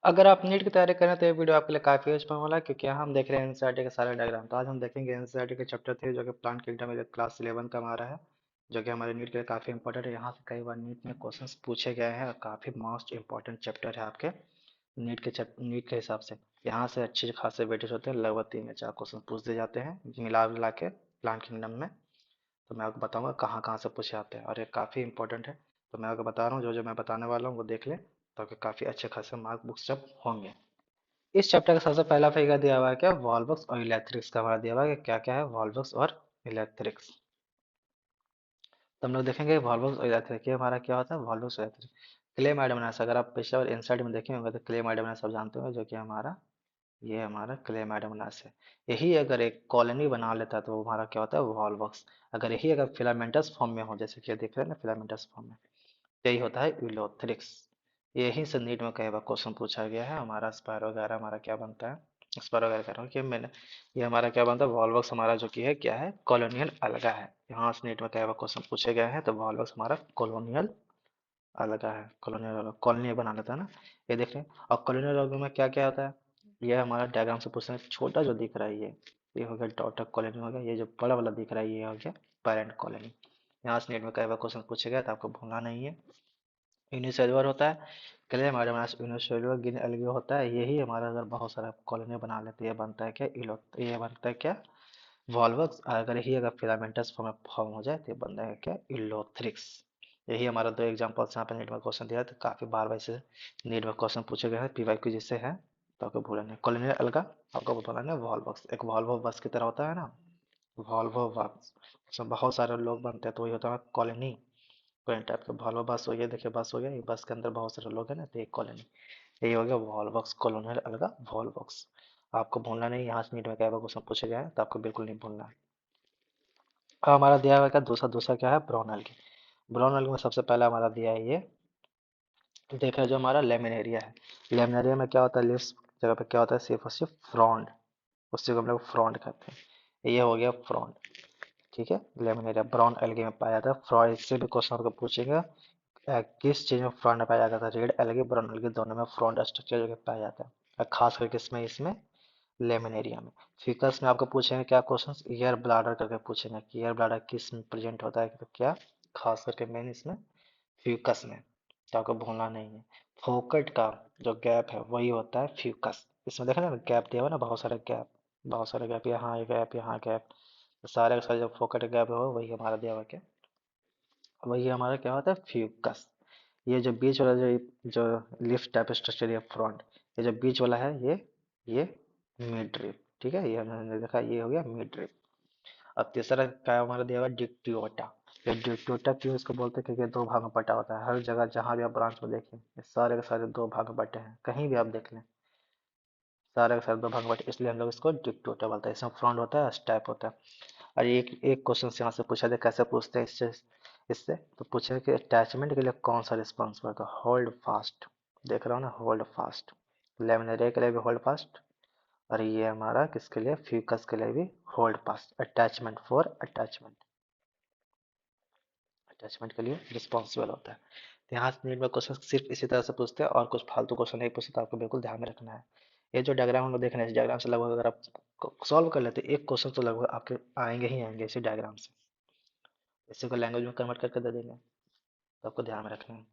अगर आप नीट की तैयारी करें तो ये वीडियो आपके लिए काफी यूजफुल वाला है, क्योंकि यहाँ हम देख रहे हैं एनसीईआरटी के सारे डायग्राम। तो आज हम देखेंगे एनसीईआरटी के चैप्टर 3 जो कि प्लांट किंगडम क्लास 11 का हमारा है, जो कि हमारे नीट के लिए काफी इंपॉर्टेंट है। यहाँ से कई बार नीट में क्वेश्चंस पूछे गए हैं और काफी मोस्ट इंपॉर्टेंट चैप्टर है आपके नीट के हिसाब से। यहाँ से अच्छे खासे वेटेज होते हैं, लगभग 3 या 4 क्वेश्चन पूछ दिए जाते हैं मिला मिला के प्लांट किंगडम में। तो मैं आपको बताऊंगा कहाँ कहाँ से पूछे आते हैं, और ये काफ़ी इंपॉर्टेंट है। तो मैं आपको बता रहा हूँ, जो जो मैं बताने वाला हूँ वो देख ले, ताकि काफ़ी अच्छे खासे मार्क बुक्स जब होंगे। इस चैप्टर का सबसे पहला फिगर दिया हुआ है क्या, वॉल्वक्स और इलेक्ट्रिक्स का हमारा दिया हुआ है कि क्या क्या है वॉल्वक्स और इलेक्ट्रिक्स। तो हम लोग देखेंगे वॉल्वक्स और इलेक्ट्रिक, ये हमारा क्या होता है वॉल्वक्स और इलेक्ट्रिक। क्लेम हाइड्रोमैनास, अगर आप पिछले बार इंसाइड में देखे होंगे तो क्लेम हाइड्रोमैनास आप जानते होंगे, जो कि हमारा ये हमारा क्लेम हाइड्रोमैनास है। यही अगर एक कॉलोनी बना लेता है तो वो हमारा क्या होता है वॉल्वक्स। अगर यही अगर फिलामेंटस फॉर्म में हो, जैसे कि ये दिख रहे हैं ना फिलामेंटस फॉर्म में, यही होता है यूलोथ्रिक्स। यही से नीट में कई बार क्वेश्चन पूछा गया है। हमारा स्पाइरो वगैरह हमारा क्या बनता है, स्पाइरो वगैरह कह रहा हूँ कि मैंने, ये हमारा क्या बनता है वॉल्वक्स हमारा, जो कि है क्या है कॉलोनियल अलगा है। यहाँ से नीट में कई बार क्वेश्चन पूछे गए हैं, तो वॉल्वक्स हमारा कॉलोनियल अलगा है, कॉलोनियल अलग कॉलोनी बना लेता है ना। ये देख रहे हैं। और कॉलोनियल अलग में क्या क्या होता है, ये हमारा डायग्राम से पूछना है। छोटा जो दिख रहा है ये हो गया डॉटर कॉलोनी हो गया। ये जो बड़ा वाला दिख रहा है ये हो गया पेरेंट कॉलोनी। यहाँ से नीट में कई बार क्वेश्चन पूछे गए तो आपको भूलना नहीं है। यूनिसेलुलर होता है, क्लेम हमारे पास यूनिसेलुलर गिन एल्गी होता है। यही हमारा अगर बहुत सारा कॉलोनी बना लेते हैं, ये बनता है क्या इलो, ये बनता है क्या वॉल्वक्स। अगर यही अगर फिलामेंटस फॉर्म हो जाए तो ये बनता है क्या इलोथ्रिक्स। यही हमारा दो एग्जांपल्स यहाँ पे नीट में क्वेश्चन दिया है, तो काफी बार वैसे नीट में क्वेश्चन पूछे गए हैं पीवाईक्यू जिससे है। तो आपको भूलना नहीं कॉलोनियल अलगा, आपको बताना है वॉल्वक्स एक वॉल्वो बस की तरह होता है ना, वॉल्वो बस। उसमें बहुत सारे लोग बनते हैं तो वही होता है कॉलोनी। कॉलोनी टाइप का वॉल्वो बस हो गया, देखिए बस हो गया, ये बस के अंदर बहुत सारे लोग हैं ना, तो एक कॉलोनी। यही हो गया वॉल्वक्स कॉलोनियल अलगा वॉल्वक्स। आपको भूलना नहीं, यहाँ से नीट में क्या क्वेश्चन पूछे गए हैं तो आपको बिल्कुल नहीं भूलना है। अब हमारा दिया हुआ है दूसरा दूसरा क्या है ब्राउन एल्गी। ब्राउन एल्गी में सबसे पहला हमारा दिया है ये, देखा जो हमारा लेमिनेरिया है। लेमिनेरिया में क्या होता है, लिप्स जगह पे क्या होता है सिर्फ और सिर्फ फ्रॉन्ड, उसी को हम लोग फ्रॉन्ड कहते हैं। ये हो गया फ्रॉन्ड, ठीक है। लेमिनेरिया ब्राउन एल्गी में पाया जाता है। फ्रॉन्ड इससे भी क्वेश्चन आपको पूछेगा किस चीज में फ्रॉन्ड पाया जाता है, रेड एल्गी ब्राउन एल्गी दोनों में फ्रॉन्ड स्ट्रक्चर जो है पाया जाता है, और खास करके इसमें इसमें लेमिनेरिया में। फिकस में आपको पूछेंगे क्या क्वेश्चन, ईयर ब्लाडर करके पूछेंगे कि ईयर ब्लाडर किस में प्रेजेंट होता है, तो क्या खास करके मेन इसमें फ्यूकस में। तो आपको भूलना नहीं है, फोकट का जो गैप है वही होता है फ्यूकस। इसमें देखा ना गैप दिया हुआ ना, बहुत सारे गैप, बहुत सारे गैप, यहाँ गैप यहाँ गैप, तो सारे का सारे जो फोकट गैप है वही हमारा दिया हुआ क्या, वही हमारा क्या होता है फ्यूकस। ये जो बीच वाला जो लिफ्ट टाइप स्ट्रक्चर है फ्रंट, ये जो बीच वाला है ये मिड ड्रिप, ठीक है। ये हमने देखा ये हो गया मिड ड्रिप। अब तीसरा क्या हमारा दिया हुआ डिक्टियोटा। ये डिक्टियोटा क्यों इसको बोलते हैं, क्योंकि ये दो भाग में बटा होता है। हर जगह जहां भी आप ब्रांच में देखें ये सारे के सारे दो भाग में बटे हैं, कहीं भी आप देख लें सारे के सारे दो भाग में बटे, इसलिए हम लोग इसको डिक्टियोटा बोलते हैं। इसमें फ्रंट होता है स्टेप होता है। और एक एक क्वेश्चन यहाँ से पूछा था कैसे पूछते हैं इससे, तो पूछे कि अटैचमेंट के लिए कौन सा रिस्पॉन्सिबल था, होल्ड फास्ट। देख रहा हूँ ना होल्ड फास्ट, लेमिनेरिया के लिए भी होल्ड फास्ट, और ये हमारा किसके लिए फ्यूकस के लिए भी hold fast, attachment for attachment, attachment के लिए रिस्पॉन्सिबल होता है। तो यहाँ से नीट में क्वेश्चन सिर्फ इसी तरह से पूछते हैं, और कुछ फालतू क्वेश्चन नहीं पूछते, तो आपको बिल्कुल ध्यान में रखना है। ये जो डायग्राम हम लोग देख रहे हैं, इस डायग्राम से लगभग अगर आप सॉल्व कर लेते एक क्वेश्चन तो लगभग आपके आएंगे ही आएंगे इसी डायग्राम से। इसी को लैंग्वेज में कन्वर्ट करके दे देंगे, तो आपको ध्यान में रखना है।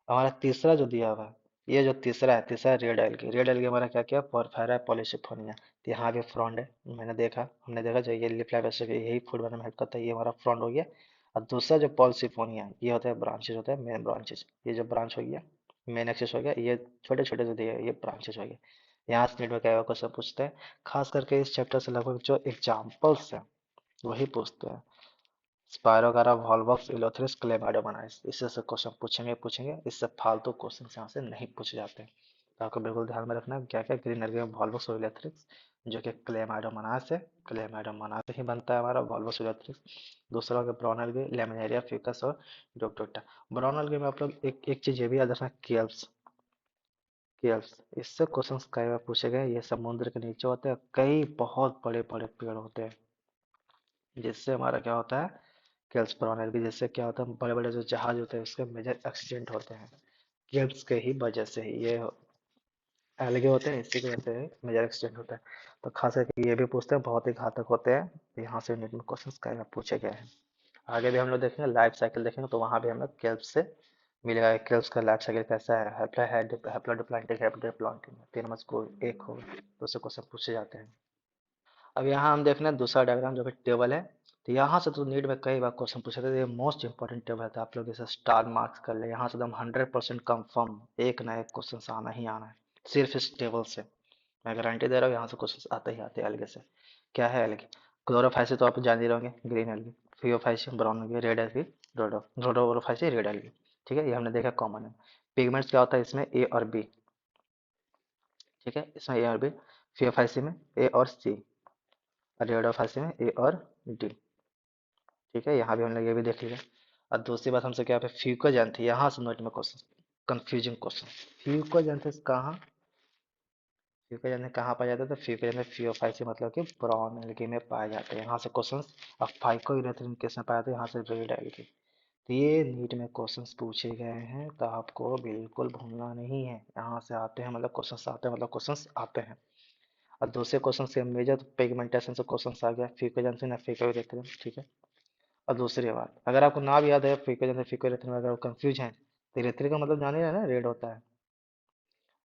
हमारा तीसरा जो दिया हुआ है, ये जो तीसरा है, तीसरा रेड एल्गी। रेड एल्गी हमारा क्या क्या पोरफेरा है पॉलीसिफोनिया, तो यहाँ भी फ्रॉन्ड है। मैंने देखा हमने देखा जो ये लिप लाइफ यही फूड बनने में हेल्प करता है, ये हमारा फ्रॉन्ड हो गया। और दूसरा जो पॉलीसिफोनिया ये होता है ब्रांचेज होता है, मेन ब्रांचेज, ये जो ब्रांच हो गया मेन एक्सिस हो गया, ये छोटे छोटे जो दिए ये ब्रांचेज हो गए। यहाँ से नेटवर्क आएगा क्वेश्चन पूछते हैं, खास करके इस चैप्टर से लगभग जो एग्जाम्पल्स है वही पूछते हैं। स्पायरोगारा वॉल्वॉक्स इलोथ्रिस क्लेमाइडोमोनाइस, इससे से क्वेश्चन पूछेंगे पूछेंगे, इससे फालतू क्वेश्चन यहाँ से नहीं पूछे जाते हैं। तो आपको बिल्कुल ध्यान में रखना है क्या क्या ग्रीन एल्गी में वॉल्वॉक्स और इलेक्ट्रिक्स, जो कि क्लेमाइडोमोनास है, क्लेमाइडोमोनास से ही बनता है हमारा वॉल्वॉक्स इलेक्ट्रिक्स। दूसरा हो गया ब्राउन एल्गी, लेमिनेरिया फिकस और डोक्टोटा। ब्राउन एल्गी में आप लोग एक चीज ये भी याद रखना, केल्स, केल्स, इससे क्वेश्चन कई बार पूछे गए। ये समुद्र के नीचे होते हैं, कई बहुत बड़े बड़े पेड़ होते हैं, जिससे हमारा क्या होता है केल्स ब्राउन एल्गी, जिससे क्या होता है बड़े बड़े जो जहाज होते हैं उसके मेजर एक्सीडेंट होते हैं। केल्प्स के ही वजह से ही ये अलगे होते हैं, इसी की वजह से मेजर एक्सटेंट होता है। तो खास करके ये भी पूछते हैं, बहुत ही घातक होते हैं। तो यहाँ से नीट में क्वेश्चन कई बार पूछे गए हैं। आगे भी हम लोग देखेंगे, लाइफ साइकिल देखेंगे तो वहाँ भी हम लोग केल्प से मिलेगा। केल्प्स का लाइफ साइकिल कैसा है, हैप्लोइड हैप्लोडिप्लॉइडिक, तीन में से कोई एक हो तो उससे क्वेश्चन पूछे जाते हैं। अब यहाँ हम देख रहे हैं दूसरा डायग्राम जो कि टेबल है। तो यहाँ से तो नीट में कई बार क्वेश्चन पूछे थे, ये मोस्ट इंपॉर्टेंट टेबल है, तो आप लोग इसे स्टार मार्क्स कर ले। यहाँ से एकदम 100% कंफर्म एक ना एक क्वेश्चन आना ही आना है सिर्फ इस टेबल से। मैं गारंटी दे रहा हूँ यहाँ से क्वेश्चन आते ही आते हैं अलग से। क्या है अलग? क्लोरोफाइसी तो आप जान ही रहोगे, green algae. Phaeophyceae brown algae, red algae, Rhodophyceae red algae. ठीक है, ये हमने देखा कॉमन है। पिगमेंट्स क्या होता है इसमें, ए और बी। ठीक है, इसमें ए और बी। फियोफाइसी में ए और सी, और रेडोफाइसी में ए और डी। ठीक है, यहाँ भी हम लोग ये भी देख लिया। और दूसरी बात हमसे क्या पे फ्यूकोजेंथ थी, यहाँ से नोट में क्वेश्चन, कंफ्यूजिंग क्वेश्चन। फ्यूकोजेंथ कहाँ, फ्यूकोजेंथ कहाँ पाया जाता है? तो फ्यूकोजेंथ फियोफाइसी मतलब कि ब्राउन एल्गी में पाए जाते हैं। यहाँ से क्वेश्चन। अब फाइकोइरेथ्रिन किसमें पाया जाता है? यहाँ से रेड एल्गी। तो ये नीट में क्वेश्चंस पूछे गए हैं, तो आपको बिल्कुल भूलना नहीं है। यहाँ से आते हैं मतलब क्वेश्चंस आते हैं, मतलब क्वेश्चंस आते हैं। और दूसरे क्वेश्चन से मेजर पिगमेंटेशन से क्वेश्चंस आ गया, फ्यूकोजेंथ या फिकोइरेथ्रिन। ठीक है। और दूसरी बात, अगर आपको ना भी याद है फ्रीक्वेंसी फ्रीक्वेंसी में अगर कंफ्यूज हैं, तो इलेक्ट्रिक का मतलब जाने ना, रेड होता है।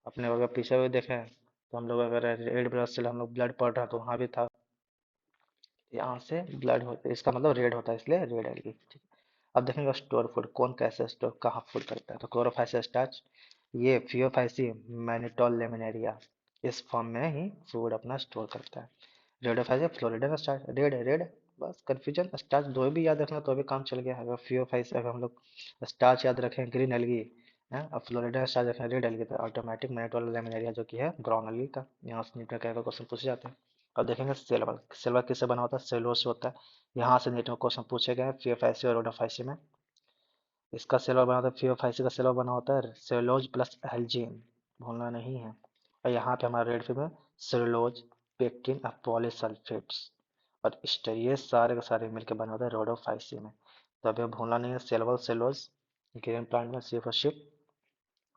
अपने अगर पीछे भी देखें तो हम लोग अगर रेड ब्लड सेल हम लोग ब्लड पढ़ रहे हैं तो वहाँ भी था। यहाँ से ब्लड होता है, इसका मतलब रेड होता है, इसलिए रेड एलगी। ठीक। अब देखेंगे स्टोर फूड कौन कैसे स्टोर कहाँ फूड करता है। तो क्लोरोफाइसी स्टार्च, ये फियोफाइसी मैनिटोल लेमिनेरिया, इस फॉर्म में ही फूड अपना स्टोर करता है। रेडोफाइसी फ्लोरिडा स्टार्च, रेड रेड, बस कन्फ्यूजन, स्टार्च दो भी याद रखना तो भी काम चल गया। अगर फियोफाइसी अगर हम लोग स्टार्च याद रखें ग्रीन एलगी है, और फ्लोरिडा स्टार्च रखें रेड एलगी, तो ऑटोमेटिक मैनिटोल लेमिनेरिया जो कि है ब्राउन एलगी का। यहाँ से नीट में क्या क्वेश्चन पूछे जाते हैं। अब देखेंगे सिल्वर, सिल्वर किससे बना होता है? सेलुलोज से होता है। यहाँ से नीट में क्वेश्चन पूछे गए हैं फियोफाइसी और रोडोफाइसी में। इसका सिल्वर बना होता है, फियोफाइसी का सिल्वर बना होता है सेलुलोज प्लस एल्जीन, भूलना नहीं है। और यहाँ पे हमारा रेड फिल्म है सेलुलोज, पेक्टिन और पॉलीसल्फेट्स और स्टर, ये सारे के सारे मिलकर बने होते हैं रोडोफाइसी में। तो अभी भूलना नहीं है, सेलुलोज सेलुलोज, ग्रीन प्लांट में सिर्फ और सिर्फ,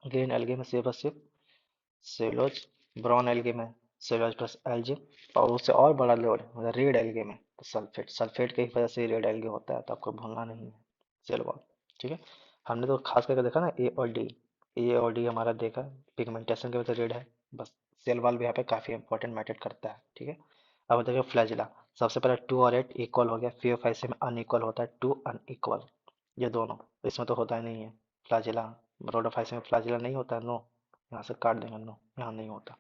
ग्रीन एल्गी में सिर्फ और सिर्फ सेलुलोज, ब्राउन एल्गी में सेलुलोज प्लस एल्जिन, और उससे और बड़ा लोड मतलब रेड एल्गी में तो सल्फेट, सल्फेट की वजह से रेड एल्गी होता है, तो आपको भूलना नहीं है सेलुलोज। ठीक है। हमने तो खास करके देखा ना ए और डी, ए और डी हमारा देखा पिगमेंटेशन की वजह से रेड है, बस सेल वॉल भी यहाँ पे काफी इंपॉर्टेंट मैटर करता है। ठीक है। अब देखिए फ्लैजिला, सबसे पहले 2 और 8 इक्वल हो गया, फिर में अनइक्वल होता है, 2 अनइक्वल, ये दोनों, इसमें तो होता ही नहीं है फ्लैजिला। रोडोफाइसी में फ्लैजिला नहीं होता है, नो, यहाँ से काट देंगे, नो यहाँ नहीं होता।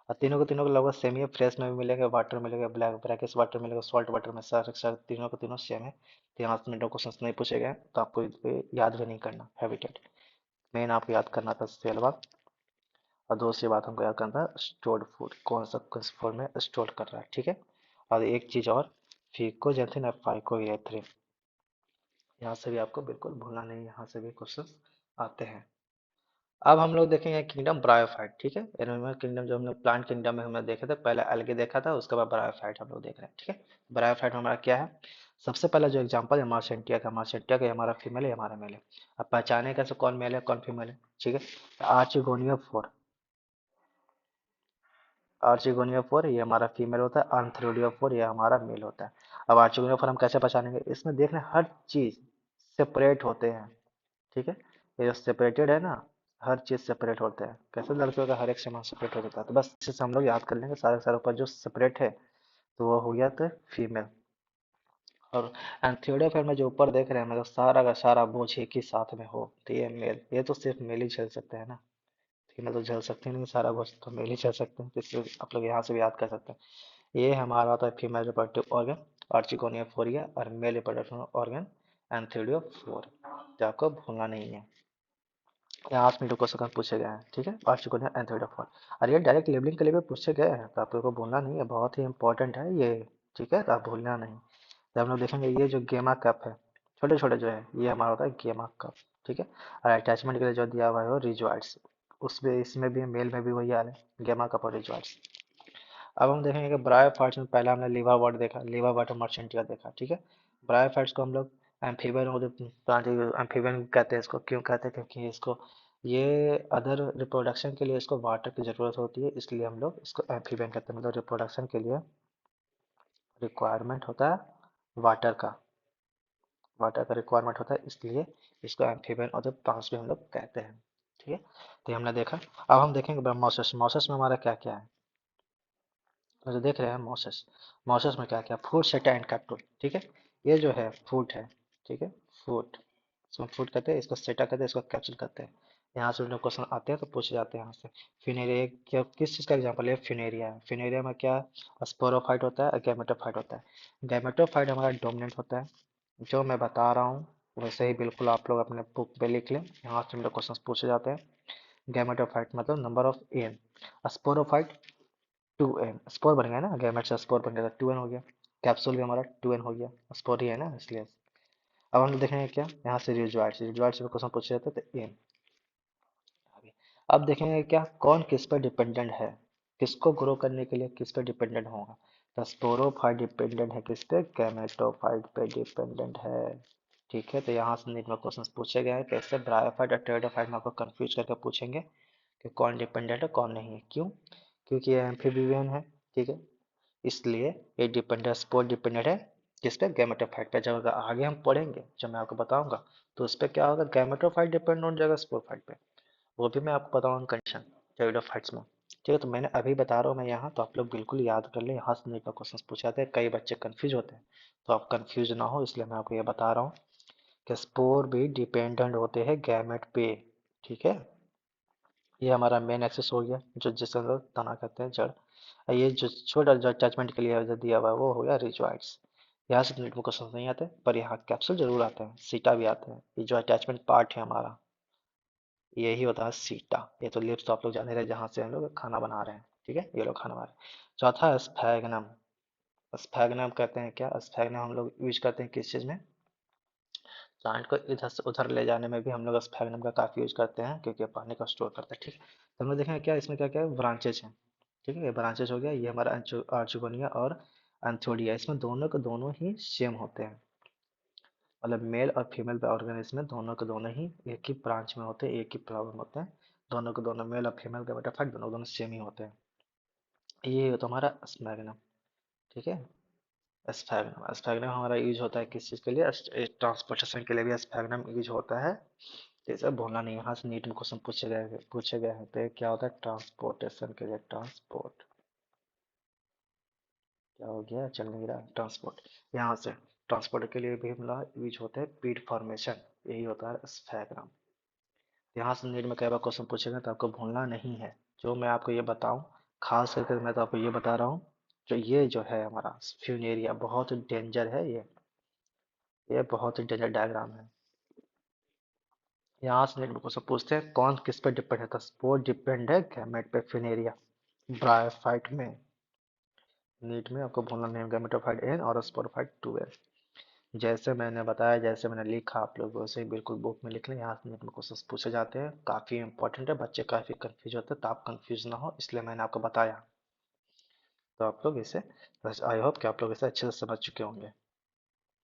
और तीनों को लगभग सेम ही है, फ्रेश में भी मिलेगा, वाटर मिलेगा, ब्लैक ब्रैकिश वाटर मिलेगा, सॉल्ट वाटर में, सर तीनों को तीनों सेम है। तो यहाँ से मिनटों क्वेश्चन नहीं पूछे गए, तो आपको इस पे याद भी नहीं करना हैबिटेट। मेन आपको याद करना था सेल वॉल, और दूसरी बात हमको याद करना था स्टोर्ड फूड कौन सा किस फॉर्म में स्टोर कर रहा है। ठीक है। और एक चीज़ और, फीकोजेंथिन और फाइकोएरिथ्रिन, यहाँ से भी आपको बिल्कुल भूलना नहीं, यहाँ से भी क्वेश्चन आते हैं। अब हम लोग देखेंगे किंगडम ब्रायोफाइट। ठीक है, एनिमल किंगडम जो हम लोग प्लांट किंगडम में हमने देखे थे, पहले अलगे देखा था, उसके बाद ब्रायोफाइट हम लोग देख रहे हैं। ठीक है। ब्रायोफाइट हमारा क्या है? सबसे पहला जो एग्जांपल है मार्सेंटिया का, मार्सेंटिया का, ये हमारा फीमेल है, ये हमारा मेल है। अब पहचाने कैसे कौन मेल है कौन फीमेल है? ठीक है, आर्चिगोनिया फोर, आर्चिगोनिया फोर ये हमारा फीमेल होता है, आंथ्रोडिया फोर ये हमारा मेल होता है। अब आर्चिगोनिया फोर हम कैसे पहचानेंगे? इसमें देख रहे हैं हर चीज सेपरेट होते हैं। ठीक है, ये जो सेपरेटेड है ना, हर चीज सेपरेट होते हैं। कैसे? लड़कियों का हर एक सामान सेपरेट हो जाता है, तो बस इसे से हम लोग याद कर लेंगे सारे सारे ऊपर जो सेपरेट है, तो वो हो गया तो फीमेल। और एंथियोडोफेर में जो ऊपर देख रहे हैं मतलब सारा का सारा बोझ एक ही साथ में हो, तो ये मेल, ये तो सिर्फ मेल ही झेल सकते हैं ना, फीमेल तो झेल सकते नहीं सारा बोझ, तो मेल ही झेल सकते हैं, तो इसलिए आप लोग यहाँ से भी याद कर सकते हैं। ये हमारा होता है फीमेल रिप्रोडक्टिव ऑर्गन आर्चिकोनिया फोरिया, और मेल रिप्रोडक्टिव ऑर्गन एंथियोडिया फोर, तो आपको भूलना नहीं है। यहाँ 8 मिनट क्वेश्चन पूछे गए हैं। ठीक है, आर्चिकोनिया एंथोइडोफोर, और ये डायरेक्ट लेबलिंग के लिए भी पूछे गए हैं, तो आप लोगों को भूलना नहीं है, बहुत ही इंपॉर्टेंट है ये। ठीक है, तो आप भूलना नहीं। तो हम लोग देखेंगे ये जो गेमा कप है, छोटे छोटे जो है, ये हमारा होता है गेमा कप। ठीक है, और अटैचमेंट के लिए जो दिया हुआ है वो रिजॉइड्स, उसमें इसमें भी मेल में भी वही हाल है, गेमा कप और रिजॉइड्स। अब हम देखेंगे कि ब्रायोफाइट्स में पहला हमने लीवर वर्ड देखा, लीवर वर्ड मर्चेंटिया देखा। ठीक है, ब्रायोफाइट्स को हम लोग एम्फीबियन, एम्फीबियन कहते हैं इसको, क्यों कहते हैं? क्योंकि इसको ये अदर रिप्रोडक्शन के लिए इसको वाटर की ज़रूरत होती है, इसलिए हम लोग इसको एम्फीबियन कहते हैं। मतलब रिप्रोडक्शन के लिए रिक्वायरमेंट होता है वाटर का, वाटर का रिक्वायरमेंट होता है, इसलिए इसको एम्फीबियन और प्लांट्स भी हम लोग कहते हैं। ठीक है, तो ये हमने देखा। अब हम देखेंगे मॉसेस। मॉसेस में हमारा क्या क्या है, तो जो देख रहे हैं मॉसेस, मॉसेस में क्या क्या, फूड सेटा एंड कैप्सूल। ठीक है, ये जो है फूड है, ठीक है, फूड, इसको फूड कहते हैं, इसको सेटा कहते हैं, इसको कैप्सूल कहते हैं। यहाँ से जो क्वेश्चन आते हैं तो पूछे जाते हैं यहाँ से। फिनेरिया क्या, किस चीज़ का एग्जाम्पल है, फिनेरिया है। फिनेरिया में क्या स्पोरोफाइट होता है और गैमेटोफाइट होता है। गैमेटोफाइट हमारा डोमिनेंट होता है, जो मैं बता रहा हूँ वैसे ही बिल्कुल आप लोग अपने बुक पे लिख लें, यहाँ से हम लोग क्वेश्चन पूछे जाते हैं। गैमेटोफाइट मतलब number of N, sporophyte 2n, spore बन गया ना, गैमेट से स्पोर बन गया तो 2n हो गया। कैप्सूल भी हमारा 2n हो गया, स्पोर ही है ना इसलिए। अब हम लोग देखेंगे क्या, यहाँ से रिजॉइड से, रिजॉइड से क्वेश्चन पूछे जाते तो n। अब देखेंगे क्या, कौन किस पर डिपेंडेंट है, किसको ग्रो करने के लिए किस पर डिपेंडेंट होगा। तो स्पोरोफाइट डिपेंडेंट है किस पे, गैमेटोफाइट पे डिपेंडेंट है। ठीक है, तो यहाँ से नीट में क्वेश्चन पूछे गए हैं कैसे, ब्रायोफाइट और टेरिडोफाइट में आपको कंफ्यूज करके पूछेंगे कि कौन डिपेंडेंट है कौन नहीं है। क्यों, क्योंकि ये एम्फीबियन है। ठीक है, इसलिए ये डिपेंडेंट, स्पोर डिपेंडेंट है किस पे, गैमेटोफाइट पे। जब अगर आगे हम पढ़ेंगे जब मैं आपको बताऊंगा तो उस पर क्या होगा, गैमेटोफाइट डिपेंड हो जाएगा स्पोरोफाइट पे, वो भी मैं आपको बताऊंगा कंडीशन टेरिडोफाइट्स में। ठीक है, तो मैंने अभी बता रहा हूँ मैं यहाँ, तो आप लोग बिल्कुल याद कर लें, यहाँ से नहीं पर क्वेश्चन पूछे जाते हैं, कई बच्चे कंफ्यूज होते हैं, तो आप कंफ्यूज ना हो इसलिए मैं आपको ये बता रहा हूँ कि स्पोर भी डिपेंडेंट होते हैं गैमेट पे। ठीक है, ये हमारा मेन एक्सेस हो गया, जो जिसे हम लोग तना कहते हैं, जड़। और ये जो छोटा जो अटैचमेंट के लिए जो दिया हुआ है वो हो गया रिजॉइड्स। यहाँ से नीट में क्वेश्चन नहीं आते, पर यहाँ कैप्सूल जरूर आते हैं, सीटा भी आते हैं। ये जो अटैचमेंट पार्ट है हमारा, यही होता है सीटा। ये तो लिप्स तो आप लोग जाने रहे जहाँ से हम लोग खाना बना रहे हैं। ठीक है, ये लोग खाना बना रहे हैं। चौथा है स्फैगनम। स्फैगनम कहते हैं क्या, स्फैगनम हम लोग यूज करते हैं किस चीज़ में, प्लांट को इधर से उधर ले जाने में भी हम लोग स्फैगनम का काफ़ी यूज करते हैं, क्योंकि पानी को स्टोर करता है। ठीक है, तो हम लोग देखेंगे क्या इसमें क्या क्या ब्रांचेज हैं। ठीक है, ये ब्रांचेज हो गया, ये हमारा आर्चुगोनिया और एंथोडिया, इसमें दोनों के दोनों ही सेम होते हैं। मतलब मेल और फीमेल ऑर्गेनिज्म में दोनों के दोनों ही एक ही ब्रांच में होते हैं, एक ही फ्लावर में होते हैं। दोनों के दोनों मेल और फीमेल का बटरफ्लाई दोनों के दोनों सेम ही होते हैं। ये होता है हमारा स्फैगनम। ठीक है, स्फैगनम, स्फैगनम हमारा यूज होता है किस चीज़ के लिए, ट्रांसपोर्टेशन के लिए भी स्फैगनम यूज होता है। जैसे भूलना नहीं, यहाँ से नीट में क्वेश्चन पूछे गए हैं, तो ये क्या होता है, ट्रांसपोर्टेशन के लिए, ट्रांसपोर्ट, क्या हो गया, चल नहीं रहा, ट्रांसपोर्ट। यहाँ से ट्रांसपोर्ट के लिए भी हम यूज होते हैं पीड फॉर्मेशन, यही होता है स्फैगनम। यहाँ से नीट में कई बार क्वेश्चन पूछेगा तो आपको भूलना नहीं है, जो मैं आपको ये बताऊँ, खास करके मैं तो आपको ये बता रहा हूँ, जो ये जो है हमारा फ्यूनेरिया बहुत डेंजर है ये बहुत डेंजर डायग्राम है। यहाँ से नीट में क्वेश्चन पूछते हैं कौन किस पे डिपेंड है, तो स्पोर डिपेंड है गैमेट पे, फिनेरिया ब्रायोफाइट में। नीट में आपको भूलना नहीं है, गैमेटोफाइट एन और स्पोरोफाइट 2n। जैसे मैंने बताया, जैसे मैंने लिखा, आप लोग वैसे ही बिल्कुल बुक में लिख लें, यहाँ से नीट में क्वेश्चन पूछे जाते हैं, काफ़ी इंपॉर्टेंट है, बच्चे काफ़ी कंफ्यूज होते हैं, तो आप कंफ्यूज ना हो इसलिए मैंने आपको बताया। तो आप लोग इसे, बस आई होप कि आप लोग इसे अच्छे से समझ चुके होंगे।